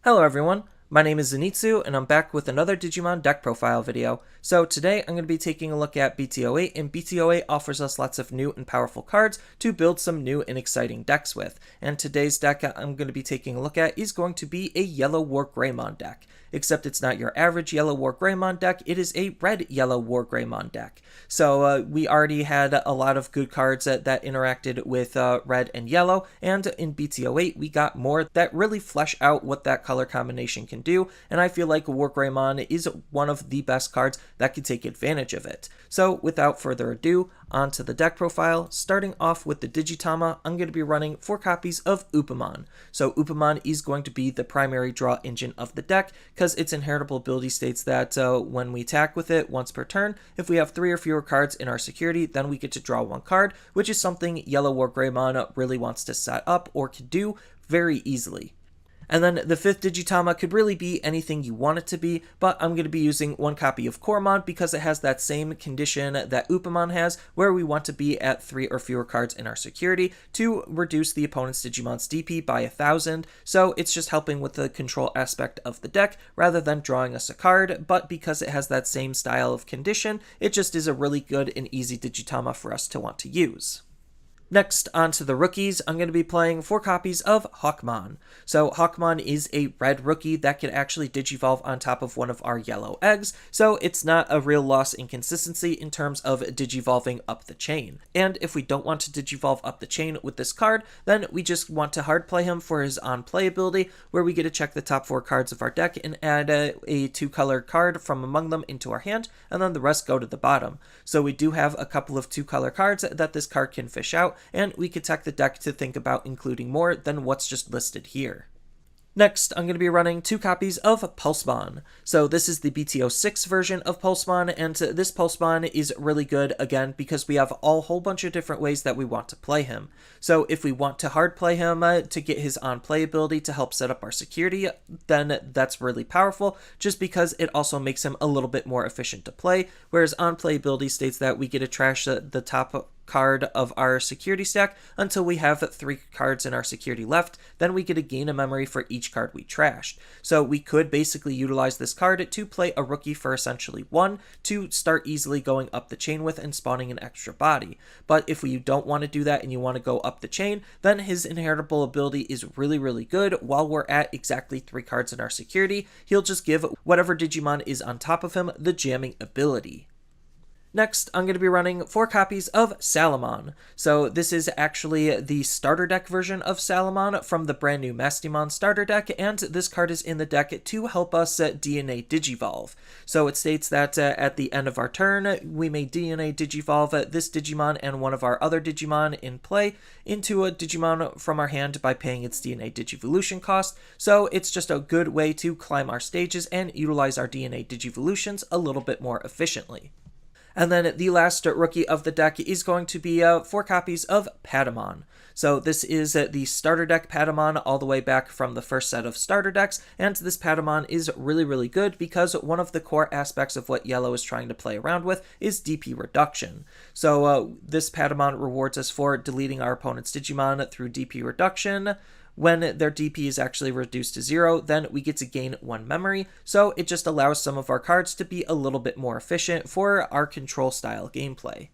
Hello everyone, my name is Zenitsu and I'm back with another Digimon deck profile video. So today I'm going to be taking a look at BT08, and BT08 offers us lots of new and powerful cards to build some new and exciting decks with. And today's deck I'm going to be taking a look at is going to be a yellow WarGreymon deck. Except it's not your average yellow WarGreymon deck, it is a red-yellow WarGreymon deck. So we already had a lot of good cards that interacted with red and yellow, and in BT08 we got more that really flesh out what that color combination can do, and I feel like WarGreymon is one of the best cards that can take advantage of it. So without further ado, onto the deck profile. Starting off with the Digitama, I'm going to be running 4 copies of Upamon. So Upamon is going to be the primary draw engine of the deck, because its inheritable ability states that when we attack with it once per turn, if we have 3 or fewer cards in our security, then we get to draw 1 card, which is something yellow WarGreymon really wants to set up or can do very easily. And then the 5th Digitama could really be anything you want it to be, but I'm going to be using 1 copy of Koromon because it has that same condition that Upamon has, where we want to be at 3 or fewer cards in our security to reduce the opponent's Digimon's DP by 1,000, so it's just helping with the control aspect of the deck rather than drawing us a card, but because it has that same style of condition, it just is a really good and easy Digitama for us to want to use. Next, on to the rookies, I'm going to be playing 4 copies of Hawkmon. So Hawkmon is a red rookie that can actually digivolve on top of one of our yellow eggs, so it's not a real loss in consistency in terms of digivolving up the chain. And if we don't want to digivolve up the chain with this card, then we just want to hard play him for his on-play ability, where we get to check the top 4 cards of our deck and add a 2-color card from among them into our hand, and then the rest go to the bottom. So we do have a couple of 2-color cards that this card can fish out, and we could tech the deck to think about including more than what's just listed here. Next, I'm going to be running 2 copies of Pulsemon. So this is the BT06 version of Pulsemon, and this Pulsemon is really good, again, because we have a whole bunch of different ways that we want to play him. So if we want to hard play him to get his on-play ability to help set up our security, then that's really powerful, just because it also makes him a little bit more efficient to play, whereas on-play ability states that we get to trash the top card of our security stack until we have 3 cards in our security left. Then we get to gain a memory for each card we trashed. So we could basically utilize this card to play a rookie for essentially 1 to start easily going up the chain with and spawning an extra body. But if you don't want to do that and you want to go up the chain, then his inheritable ability is really good. While we're at exactly 3 cards in our security, he'll just give whatever Digimon is on top of him the jamming ability. Next, I'm going to be running 4 copies of Salomon. So this is actually the starter deck version of Salomon from the brand new Mastimon starter deck, and this card is in the deck to help us DNA Digivolve. So it states that at the end of our turn, we may DNA Digivolve this Digimon and one of our other Digimon in play into a Digimon from our hand by paying its DNA Digivolution cost. So it's just a good way to climb our stages and utilize our DNA Digivolutions a little bit more efficiently. And then the last rookie of the deck is going to be 4 copies of Patamon. So this is the starter deck Patamon all the way back from the first set of starter decks, and this Patamon is really good because one of the core aspects of what Yellow is trying to play around with is DP reduction. So this Patamon rewards us for deleting our opponent's Digimon through DP reduction. When their DP is actually reduced to 0, then we get to gain 1 memory, so it just allows some of our cards to be a little bit more efficient for our control style gameplay.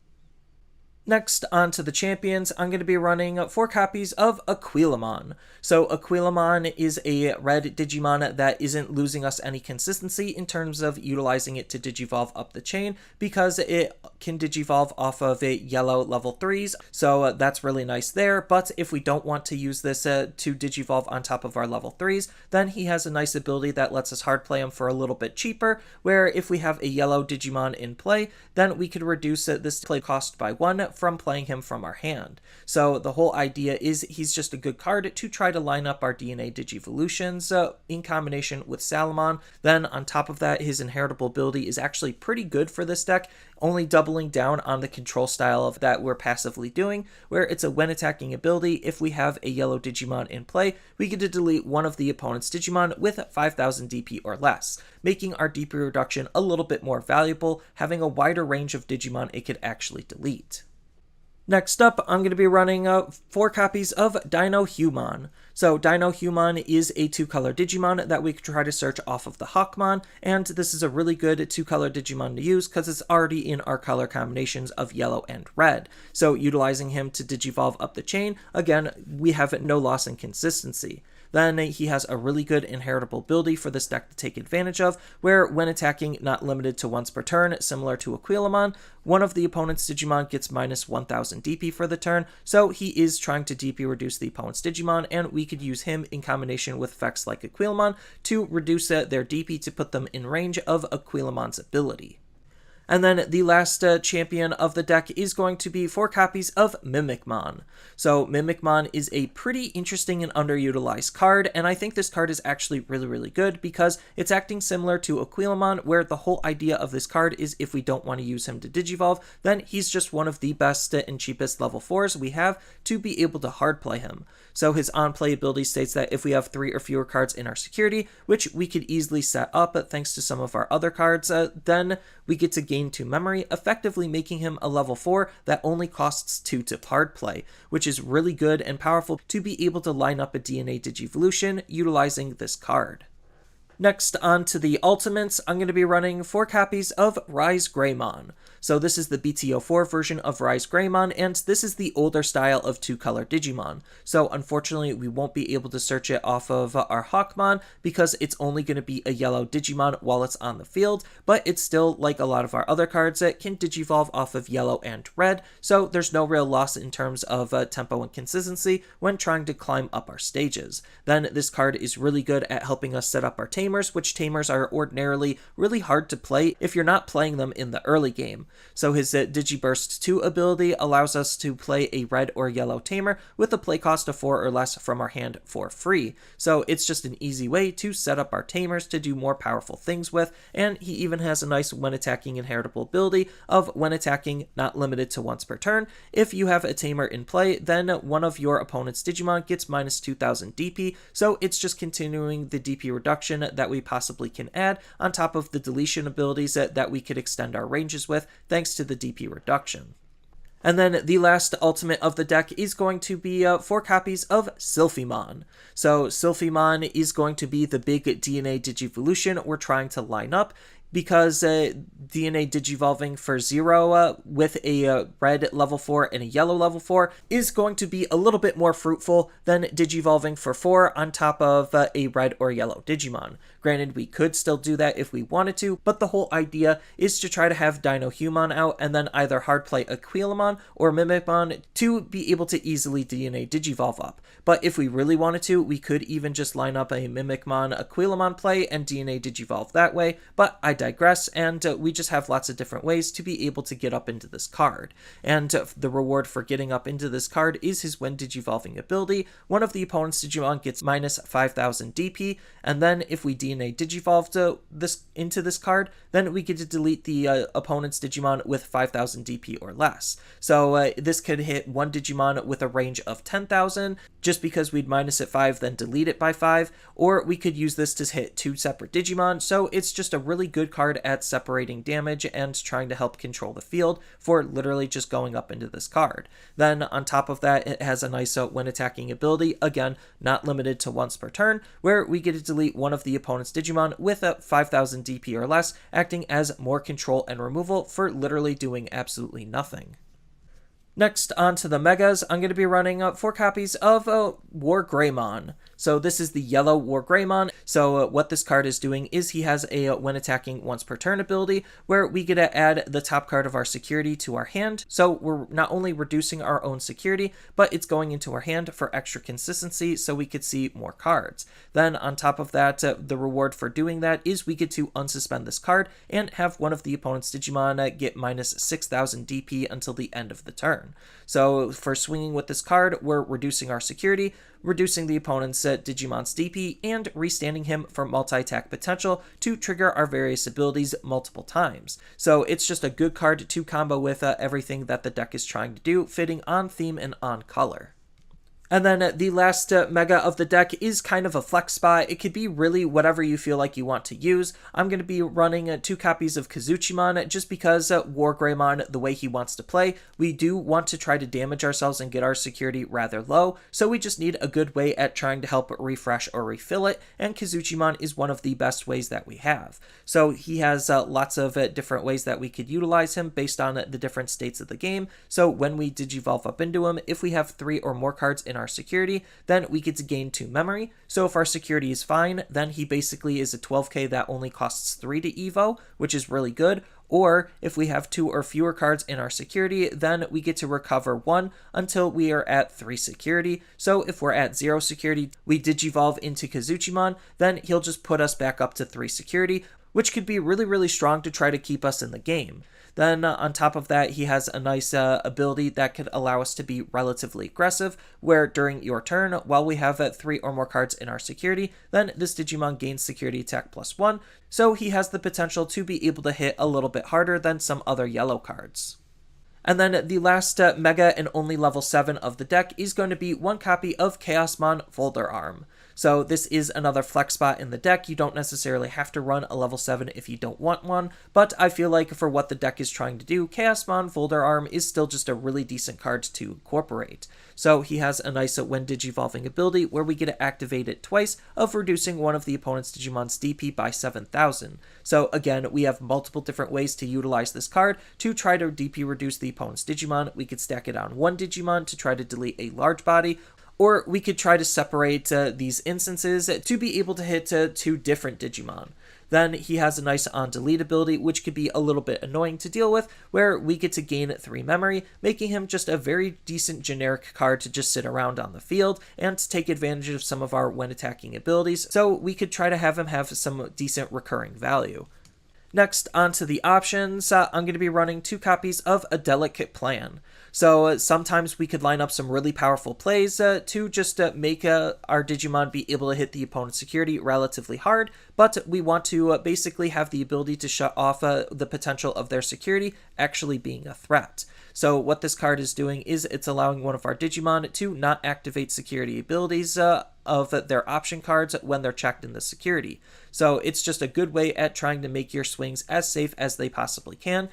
Next, on to the champions, I'm going to be running 4 copies of Silphymon. So Silphymon is a red Digimon that isn't losing us any consistency in terms of utilizing it to digivolve up the chain, because it can digivolve off of a yellow level 3s, so that's really nice there. But if we don't want to use this to digivolve on top of our level 3s, then he has a nice ability that lets us hard play him for a little bit cheaper, where if we have a yellow Digimon in play, then we could reduce this play cost by 1 from playing him from our hand. So the whole idea is he's just a good card to try to line up our DNA Digivolutions in combination with Salomon. Then on top of that, his inheritable ability is actually pretty good for this deck, only doubling down on the control style of that we're passively doing, where it's a when attacking ability. If we have a yellow Digimon in play, we get to delete one of the opponent's Digimon with 5,000 DP or less, making our DP reduction a little bit more valuable, having a wider range of Digimon it could actually delete. Next up, I'm going to be running 4 copies of Dinohumon. So Dinohumon is a 2-color Digimon that we could try to search off of the Hawkmon, and this is a really good 2-color Digimon to use because it's already in our color combinations of yellow and red. So utilizing him to Digivolve up the chain, again, we have no loss in consistency. Then he has a really good inheritable ability for this deck to take advantage of, where when attacking, not limited to once per turn, similar to Aquilomon, one of the opponent's Digimon gets minus 1000 DP for the turn, so he is trying to DP reduce the opponent's Digimon, and we could use him in combination with effects like Aquilomon to reduce their DP to put them in range of Aquilomon's ability. And then the last champion of the deck is going to be 4 copies of Mimikmon. So Mimikmon is a pretty interesting and underutilized card, and I think this card is actually really good because it's acting similar to Aquilomon, where the whole idea of this card is if we don't want to use him to Digivolve, then he's just one of the best and cheapest level 4s we have to be able to hard play him. So his on-play ability states that if we have 3 or fewer cards in our security, which we could easily set up thanks to some of our other cards, then we get to gain 2 memory, effectively making him a level 4 that only costs 2 to hard play, which is really good and powerful to be able to line up a DNA Digivolution utilizing this card. Next, on to the Ultimates, I'm going to be running 4 copies of RizeGreymon. So this is the BT04 version of RizeGreymon, and this is the older style of 2-color Digimon. So unfortunately, we won't be able to search it off of our Hawkmon because it's only going to be a yellow Digimon while it's on the field, but it's still, like a lot of our other cards, that can Digivolve off of yellow and red, so there's no real loss in terms of tempo and consistency when trying to climb up our stages. Then this card is really good at helping us set up our Tamers, which Tamers are ordinarily really hard to play if you're not playing them in the early game. So his Digiburst 2 ability allows us to play a red or yellow Tamer with a play cost of 4 or less from our hand for free. So it's just an easy way to set up our Tamers to do more powerful things with, and he even has a nice when attacking inheritable ability of when attacking, not limited to once per turn. If you have a Tamer in play, then one of your opponent's Digimon gets minus 2000 DP, so it's just continuing the DP reduction that we possibly can add on top of the deletion abilities that we could extend our ranges with thanks to the DP reduction. And then the last ultimate of the deck is going to be 4 copies of Silphymon. So Silphymon is going to be the big DNA Digivolution we're trying to line up, because DNA Digivolving for 0 with a red level 4 and a yellow level 4 is going to be a little bit more fruitful than Digivolving for 4 on top of a red or yellow Digimon. Granted, we could still do that if we wanted to, but the whole idea is to try to have Dinohumon out and then either hard play Aquilomon or Mimikmon to be able to easily DNA Digivolve up. But if we really wanted to, we could even just line up a Mimikmon Aquilomon play and DNA Digivolve that way, but I digress, and we just have lots of different ways to be able to get up into this card. And the reward for getting up into this card is his when Digivolving ability. One of the opponent's Digimon gets minus 5000 DP, and then if we DNA Digivolve into this card, then we get to delete the opponent's Digimon with 5000 DP or less. So this could hit one Digimon with a range of 10,000, just because we'd minus it 5, then delete it by 5, or we could use this to hit 2 separate Digimon, so it's just a really good card at separating damage and trying to help control the field for literally just going up into this card. Then on top of that, it has a nice when attacking ability, again, not limited to once per turn, where we get to delete one of the opponent's Digimon with a 5000 DP or less, acting as more control and removal for literally doing absolutely nothing. Next, on to the Megas, I'm going to be running 4 copies of WarGreymon. So this is the yellow WarGreymon. So what this card is doing is he has a when attacking once per turn ability, where we get to add the top card of our security to our hand. So we're not only reducing our own security, but it's going into our hand for extra consistency so we could see more cards. Then on top of that, the reward for doing that is we get to unsuspend this card and have one of the opponent's Digimon get minus 6000 DP until the end of the turn. So for swinging with this card, we're reducing our security, reducing the opponent's Digimon's DP, and restanding him for multi-attack potential to trigger our various abilities multiple times. So it's just a good card to combo with everything that the deck is trying to do, fitting on theme and on color. And then the last mega of the deck is kind of a flex spot. It could be really whatever you feel like you want to use. I'm going to be running 2 copies of Kazuchimon just because WarGreymon, the way he wants to play, we do want to try to damage ourselves and get our security rather low, so we just need a good way at trying to help refresh or refill it, and Kazuchimon is one of the best ways that we have. So he has lots of different ways that we could utilize him based on the different states of the game. So when we Digivolve up into him, if we have 3 or more cards in our security, then we get to gain 2 memory. So if our security is fine, then he basically is a 12k that only costs 3 to evo, which is really good. Or if we have 2 or fewer cards in our security, then we get to recover 1 until we are at 3 security. So if we're at 0 security, we Digivolve into Kazuchimon, then he'll just put us back up to 3 security, which could be really strong to try to keep us in the game. Then on top of that, he has a nice ability that could allow us to be relatively aggressive, where during your turn, while we have 3 or more cards in our security, then this Digimon gains security attack +1, so he has the potential to be able to hit a little bit harder than some other yellow cards. And then the last mega and only level 7 of the deck is going to be 1 copy of Chaosmon Valdur. So this is another flex spot in the deck. You don't necessarily have to run a level 7 if you don't want one, but I feel like for what the deck is trying to do, Chaosmon Valdur is still just a really decent card to incorporate. So he has a nice when Digivolving ability where we get to activate it twice of reducing one of the opponent's Digimon's DP by 7,000. So again, we have multiple different ways to utilize this card to try to DP reduce the opponent's Digimon. We could stack it on 1 Digimon to try to delete a large body, or we could try to separate these instances to be able to hit 2 different Digimon. Then he has a nice on-delete ability, which could be a little bit annoying to deal with, where we get to gain 3 memory, making him just a very decent generic card to just sit around on the field and to take advantage of some of our when attacking abilities, so we could try to have him have some decent recurring value. Next, onto the options, I'm going to be running 2 copies of A Delicate Plan. So sometimes we could line up some really powerful plays to just make our Digimon be able to hit the opponent's security relatively hard, but we want to basically have the ability to shut off the potential of their security actually being a threat. So what this card is doing is it's allowing one of our Digimon to not activate security abilities of their option cards when they're checked in the security. So it's just a good way at trying to make your swings as safe as they possibly can.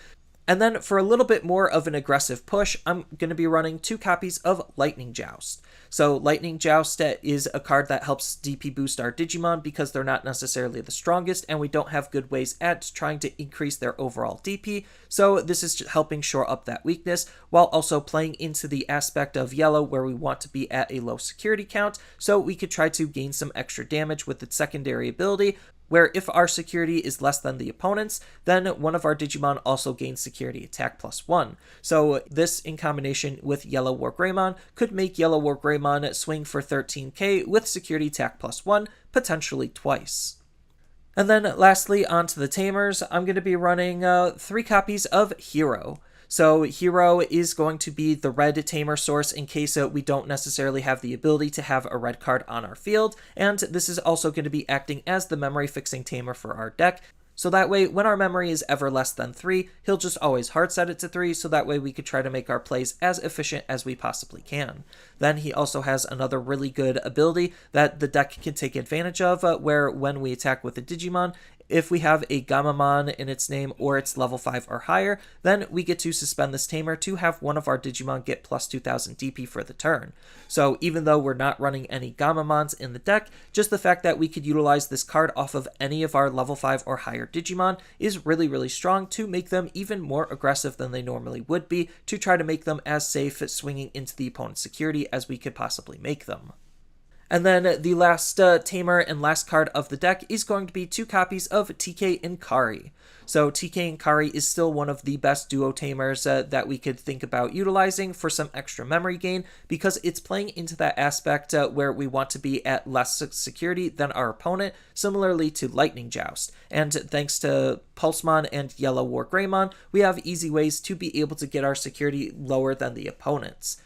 And then for a little bit more of an aggressive push, I'm going to be running 2 copies of Lightning Joust. So Lightning Joust is a card that helps DP boost our Digimon because they're not necessarily the strongest and we don't have good ways at trying to increase their overall DP. So this is helping shore up that weakness while also playing into the aspect of yellow where we want to be at a low security count. So we could try to gain some extra damage with its secondary ability, where if our security is less than the opponent's, then one of our Digimon also gains security attack +1. So this in combination with Yellow WarGreymon could make Yellow WarGreymon swing for 13k with security attack +1, potentially twice. And then lastly, onto the Tamers, I'm going to be running 3 copies of Hero. So Hero is going to be the red tamer source in case we don't necessarily have the ability to have a red card on our field, and this is also going to be acting as the memory fixing tamer for our deck. So that way, when our memory is ever less than 3, he'll just always hard set it to 3, so that way we could try to make our plays as efficient as we possibly can. Then he also has another really good ability that the deck can take advantage of, where when we attack with a Digimon, if we have a Gammamon in its name or it's level 5 or higher, then we get to suspend this tamer to have one of our Digimon get plus 2000 DP for the turn. So even though we're not running any Gammamons in the deck, just the fact that we could utilize this card off of any of our level 5 or higher Digimon is really strong to make them even more aggressive than they normally would be, to try to make them as safe at swinging into the opponent's security as we could possibly make them. And then the last tamer and last card of the deck is going to be 2 copies of TK Inkari. So TK Inkari is still one of the best duo tamers that we could think about utilizing for some extra memory gain, because it's playing into that aspect where we want to be at less security than our opponent, similarly to Lightning Joust. And thanks to Pulsemon and Yellow WarGreymon, we have easy ways to be able to get our security lower than the opponent's.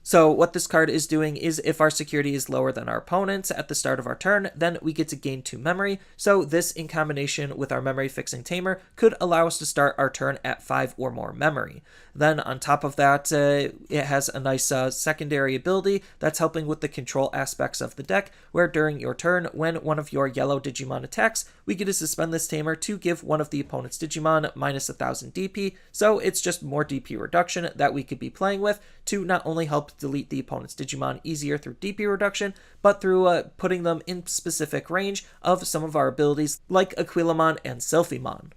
So what this card is doing is if our security is lower than our opponent's at the start of our turn, then we get to gain 2 memory. So this in combination with our memory fixing tamer could allow us to start our turn at 5 or more memory. Then on top of that, it has a nice secondary ability that's helping with the control aspects of the deck, where during your turn, when one of your yellow Digimon attacks, we get to suspend this tamer to give one of the opponent's Digimon minus 1000 DP. So it's just more DP reduction that we could be playing with to not only help delete the opponent's Digimon easier through DP reduction, but through putting them in specific range of some of our abilities like Upamon and Silphymon.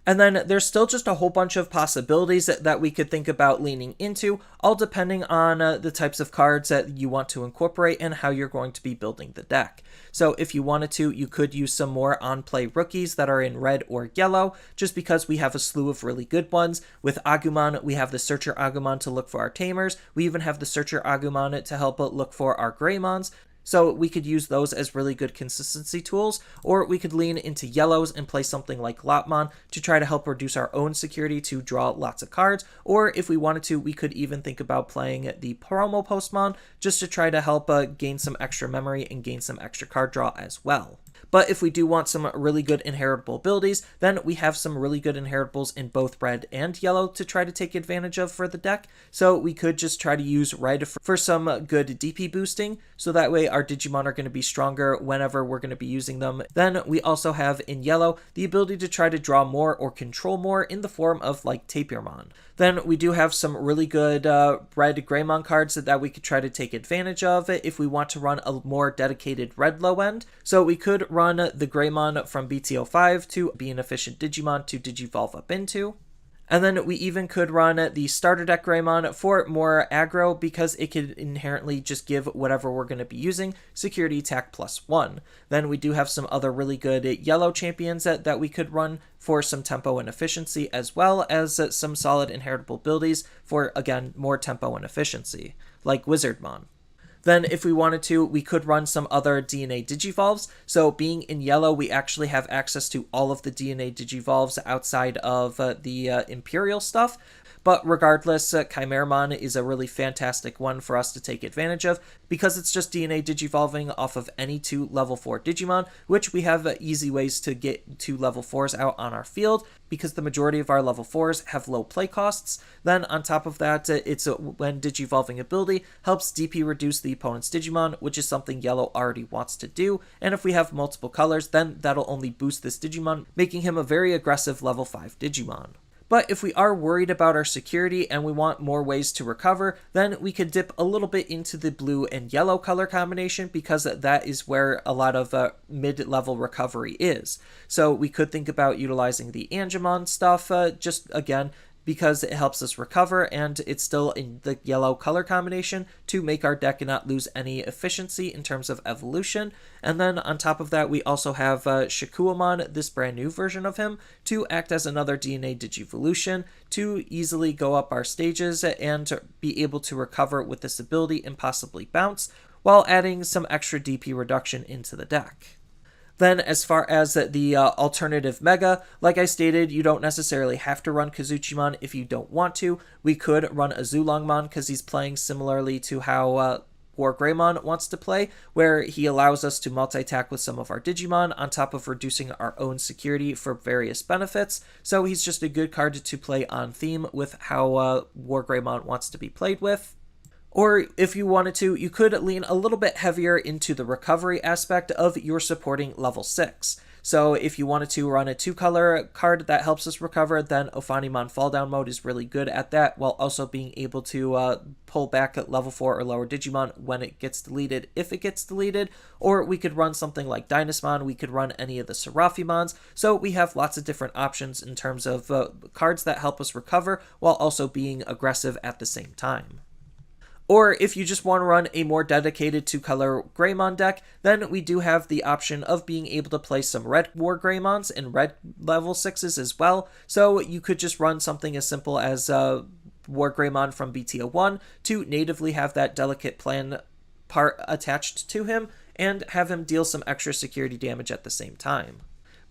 And then there's still just a whole bunch of possibilities that we could think about leaning into, all depending on the types of cards that you want to incorporate and how you're going to be building the deck. So if you wanted to, you could use some more on-play rookies that are in red or yellow, just because we have a slew of really good ones. With Agumon, we have the Searcher Agumon to look for our Tamers. We even have the Searcher Agumon to help look for our Greymons. So we could use those as really good consistency tools, or we could lean into yellows and play something like Lopmon to try to help reduce our own security to draw lots of cards, or if we wanted to, we could even think about playing the promo Postmon just to try to help gain some extra memory and gain some extra card draw as well. But if we do want some really good inheritable abilities, then we have some really good inheritables in both red and yellow to try to take advantage of for the deck. So we could just try to use red for some good DP boosting, so that way our Digimon are going to be stronger whenever we're going to be using them. Then we also have in yellow the ability to try to draw more or control more in the form of like Tapirmon. Then we do have some really good RizeGreymon cards that we could try to take advantage of if we want to run a more dedicated red low end. So we could run the Greymon from BT05 to be an efficient Digimon to Digivolve up into. And then we even could run the starter deck Greymon for more aggro, because it could inherently just give whatever we're going to be using security attack +1. Then we do have some other really good yellow champions that we could run for some tempo and efficiency, as well as some solid inheritable abilities for, again, more tempo and efficiency, like WizardMon. Then if we wanted to, we could run some other DNA Digivolves. So being in yellow, we actually have access to all of the DNA Digivolves outside of the Imperial stuff. But regardless, Chimeramon is a really fantastic one for us to take advantage of, because it's just DNA Digivolving off of any 2 level 4 Digimon, which we have easy ways to get 2 level 4s out on our field, because the majority of our level 4s have low play costs. Then on top of that, it's when Digivolving ability helps DP reduce the opponent's Digimon, which is something yellow already wants to do. And if we have multiple colors, then that'll only boost this Digimon, making him a very aggressive level 5 Digimon. But if we are worried about our security and we want more ways to recover, then we could dip a little bit into the blue and yellow color combination, because that is where a lot of mid-level recovery is. So we could think about utilizing the Angemon stuff, just again, because it helps us recover, and it's still in the yellow color combination to make our deck not lose any efficiency in terms of evolution. And then on top of that, we also have Shakuamon, this brand new version of him, to act as another DNA Digivolution to easily go up our stages and be able to recover with this ability and possibly bounce, while adding some extra DP reduction into the deck. Then as far as the alternative Mega, like I stated, you don't necessarily have to run Kazuchimon if you don't want to. We could run a Zulongmon because he's playing similarly to how WarGreymon wants to play, where he allows us to multi-attack with some of our Digimon on top of reducing our own security for various benefits. So he's just a good card to play on theme with how WarGreymon wants to be played with. Or if you wanted to, you could lean a little bit heavier into the recovery aspect of your supporting level 6. So if you wanted to run a 2-color card that helps us recover, then Ophanimon Fall Down Mode is really good at that, while also being able to pull back at level 4 or lower Digimon when it gets deleted, if it gets deleted. Or we could run something like Dynasmon, we could run any of the Seraphimons. So we have lots of different options in terms of cards that help us recover while also being aggressive at the same time. Or if you just want to run a more dedicated 2-color Greymon deck, then we do have the option of being able to play some red WarGreymons and red level 6s as well. So you could just run something as simple as WarGreymon from BT01 to natively have that delicate plan part attached to him and have him deal some extra security damage at the same time.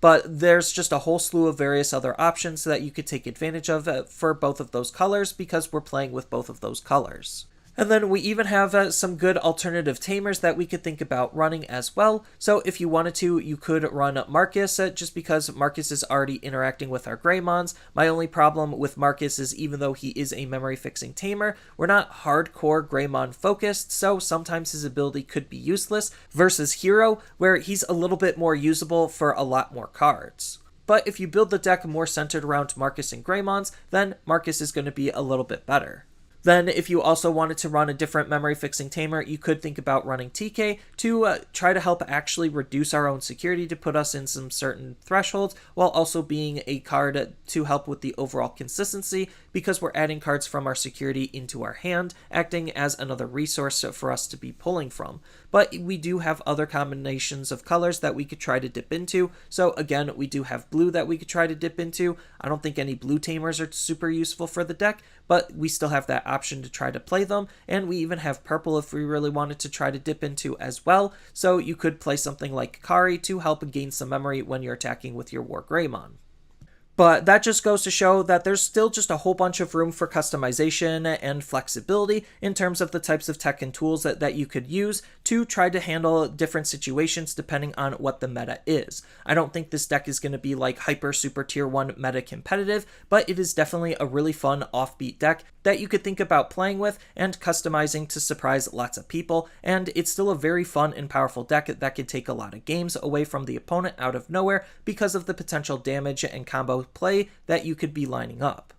But there's just a whole slew of various other options that you could take advantage of for both of those colors, because we're playing with both of those colors. And then we even have some good alternative tamers that we could think about running as well. So if you wanted to, you could run Marcus, just because Marcus is already interacting with our Greymons. My only problem with Marcus is even though he is a memory fixing tamer, we're not hardcore Greymon focused, so sometimes his ability could be useless, versus Hero, where he's a little bit more usable for a lot more cards. But if you build the deck more centered around Marcus and Greymons, then Marcus is going to be a little bit better. Then if you also wanted to run a different memory fixing tamer, you could think about running TK to try to help actually reduce our own security to put us in some certain thresholds, while also being a card to help with the overall consistency, because we're adding cards from our security into our hand, acting as another resource for us to be pulling from. But we do have other combinations of colors that we could try to dip into. So again, we do have blue that we could try to dip into. I don't think any blue tamers are super useful for the deck, but we still have that option to try to play them. And we even have purple if we really wanted to try to dip into as well. So you could play something like Kari to help gain some memory when you're attacking with your WarGreymon. But that just goes to show that there's still just a whole bunch of room for customization and flexibility in terms of the types of tech and tools that you could use to try to handle different situations depending on what the meta is. I don't think this deck is going to be like hyper super tier 1 meta competitive, but it is definitely a really fun offbeat deck that you could think about playing with and customizing to surprise lots of people, and it's still a very fun and powerful deck that could take a lot of games away from the opponent out of nowhere because of the potential damage and combo play that you could be lining up.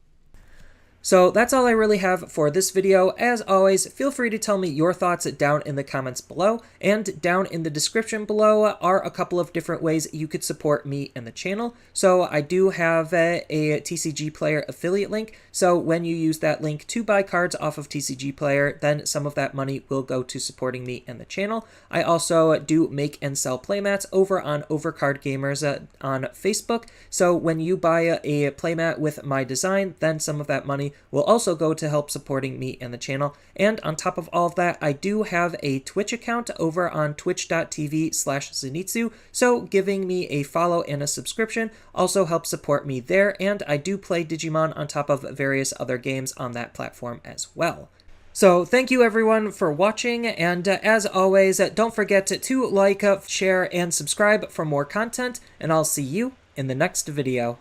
So that's all I really have for this video. As always, feel free to tell me your thoughts down in the comments below, and down in the description below are a couple of different ways you could support me and the channel. So I do have a TCG Player affiliate link, so when you use that link to buy cards off of TCG Player, then some of that money will go to supporting me and the channel. I also do make and sell playmats over on Overcard Gamers on Facebook, so when you buy a playmat with my design, then some of that money will also go to help supporting me and the channel. And on top of all of that, I do have a Twitch account over on twitch.tv/Zenitsu, so giving me a follow and a subscription also helps support me there, and I do play Digimon on top of various other games on that platform as well. So thank you everyone for watching, and as always, don't forget to like, share, and subscribe for more content, and I'll see you in the next video.